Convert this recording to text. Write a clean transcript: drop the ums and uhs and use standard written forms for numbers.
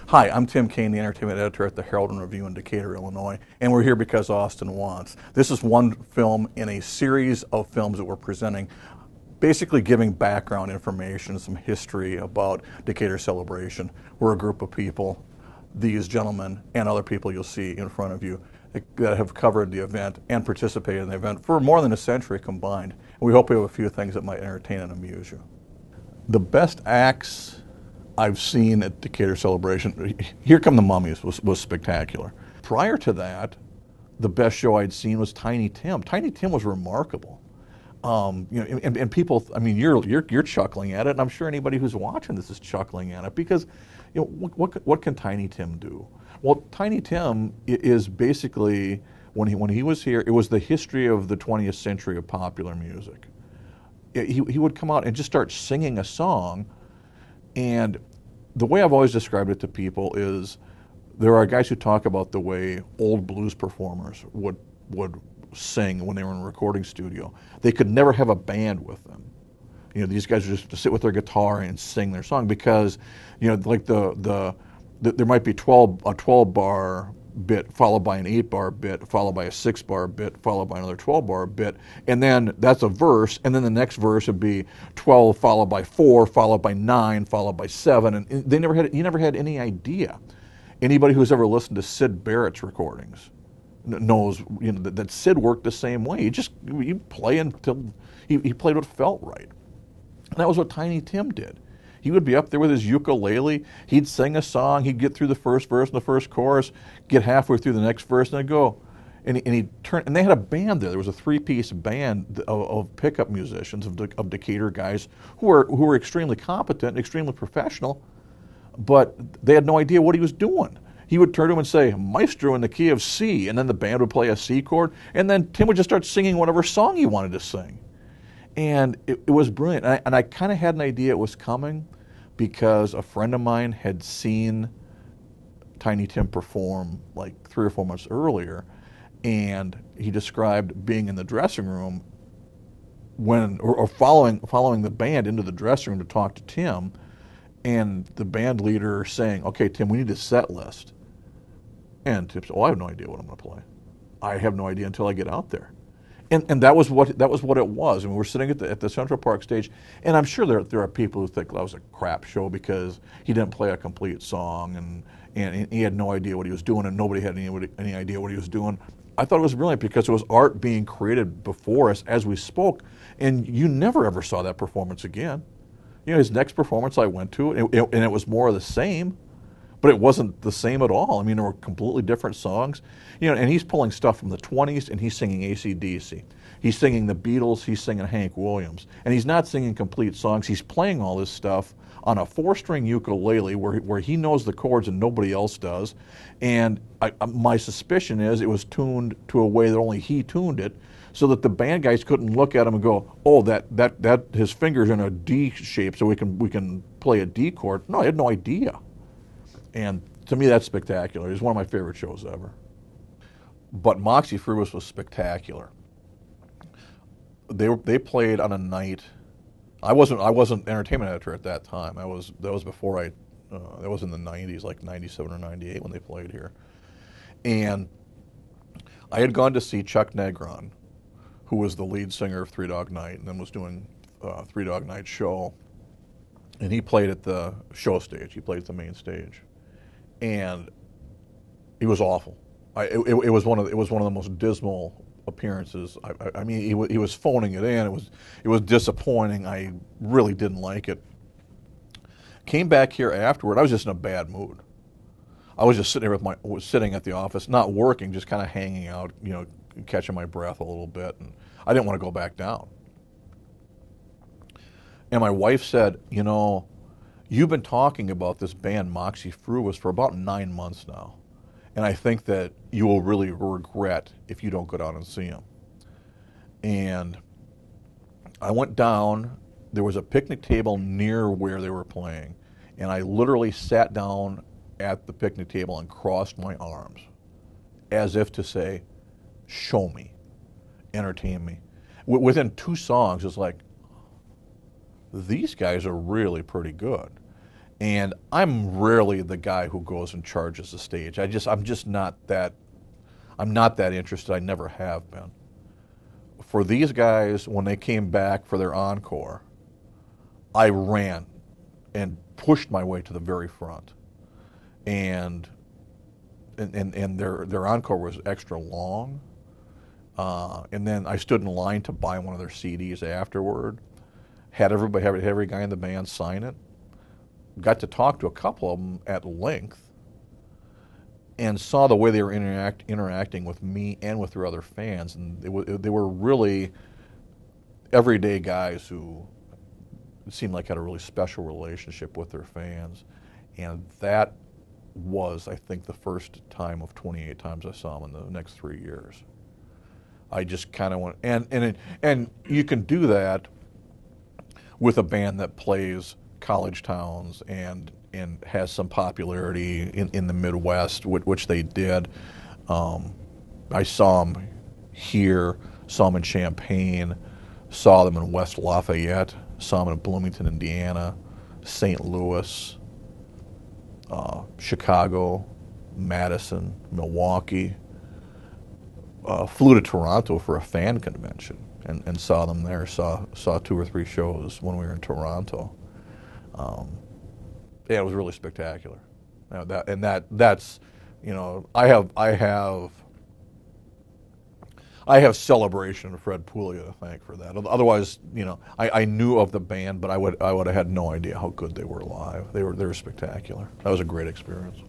Hi, I'm Tim Cain, the entertainment editor at the Herald and Review in Decatur, Illinois, and we're here because Austin wants. This is one film in a series of films that we're presenting, basically giving background information, some history about Decatur Celebration. We're a group of people, these gentlemen and other people you'll see in front of you, that have covered the event and participated in the event for more than a century combined. And we hope we have a few things that might entertain and amuse you. The best acts I've seen at Decatur Celebration, Here Come the Mummies was spectacular. Prior to that, the best show I'd seen was Tiny Tim. Tiny Tim was remarkable. And people, I mean, you're chuckling at it, and I'm sure anybody who's watching this is chuckling at it because, what can Tiny Tim do? Well, Tiny Tim is basically when he was here, it was the history of the 20th century of popular music. He would come out and just start singing a song, and the way I've always described it to people is there are guys who talk about the way old blues performers would sing when they were in a recording studio. They could never have a band with them. These guys would just sit with their guitar and sing their song because, like there might be a 12-bar bit followed by an 8-bar bit followed by a 6-bar bit followed by another 12-bar bit, and then that's a verse, and then the next verse would be 12 followed by 4 followed by 9 followed by 7, and he never had any idea. Anybody who's ever listened to Sid Barrett's recordings knows that Sid worked the same way. You play until he played what felt right, and that was what Tiny Tim did. He would be up there with his ukulele, he'd sing a song, he'd get through the first verse and the first chorus, get halfway through the next verse, and then go. And he'd turn, and they had a band there. There was a 3-piece band of pickup musicians, of Decatur guys who were extremely competent and extremely professional, but they had no idea what he was doing. He would turn to him and say, "Maestro," in the key of C, and then the band would play a C chord, and then Tim would just start singing whatever song he wanted to sing. And it was brilliant. And I kind of had an idea it was coming because a friend of mine had seen Tiny Tim perform like 3 or 4 months earlier, and he described being in the dressing room or following the band into the dressing room to talk to Tim, and the band leader saying, "Okay, Tim, we need a set list." And Tim said, "Oh, I have no idea what I'm going to play. I have no idea until I get out there." And that was what it was. I mean, we're sitting at the Central Park stage, and I'm sure there are people who think that was a crap show because he didn't play a complete song, and he had no idea what he was doing, and nobody had any idea what he was doing. I thought it was brilliant because it was art being created before us as we spoke, and you never ever saw that performance again. His next performance I went to, and it was more of the same. But it wasn't the same at all. I mean, there were completely different songs. And he's pulling stuff from the 20s, and he's singing AC/DC. He's singing the Beatles, he's singing Hank Williams. And he's not singing complete songs. He's playing all this stuff on a 4-string ukulele where he knows the chords and nobody else does. And my suspicion is it was tuned to a way that only he tuned it, so that the band guys couldn't look at him and go, "Oh, that his fingers are in a D shape, so we can play a D chord." No, I had no idea. And to me, that's spectacular. It's one of my favorite shows ever. But Moxie Fu was spectacular. They played on a night. I wasn't entertainment editor at that time. That was before that was in the 90s, like 97 or 98 when they played here. And I had gone to see Chuck Negron, who was the lead singer of Three Dog Night and then was doing Three Dog Night show. And he played at the show stage. He played at the main stage. And he was awful. It was one of the most dismal appearances. I mean, he was phoning it in. It was disappointing. I really didn't like it. Came back here afterward. I was just in a bad mood. I was just sitting there sitting at the office, not working, just kind of hanging out, catching my breath a little bit, and I didn't want to go back down. And my wife said, "You've been talking about this band Moxie Fu for about 9 months now, and I think that you will really regret if you don't go down and see them." And I went down. There was a picnic table near where they were playing, and I literally sat down at the picnic table and crossed my arms as if to say, "Show me, entertain me." Within 2 songs, it's like, these guys are really pretty good. And I'm rarely the guy who goes and charges the stage. I'm just not that, I'm not that interested. I never have been. For these guys, when they came back for their encore, I ran and pushed my way to the very front. And their encore was extra long. And then I stood in line to buy one of their CDs afterward. Had every guy in the band sign it. Got to talk to a couple of them at length, and saw the way they were interacting with me and with their other fans. And they were really everyday guys who it seemed like had a really special relationship with their fans. And that was, I think, the first time of 28 times I saw them in the next 3 years. I just kind of went, and you can do that with a band that plays college towns and has some popularity in the Midwest, which they did. I saw them here, saw them in Champaign, saw them in West Lafayette, saw them in Bloomington, Indiana, St. Louis, Chicago, Madison, Milwaukee. Flew to Toronto for a fan convention and saw them there. Saw 2 or 3 shows when we were in Toronto. Yeah, it was really spectacular. That's, you know, I have Celebration and Fred Puglia to thank for that. Otherwise, you know, I knew of the band, but I would have had no idea how good they were live. They were spectacular. That was a great experience.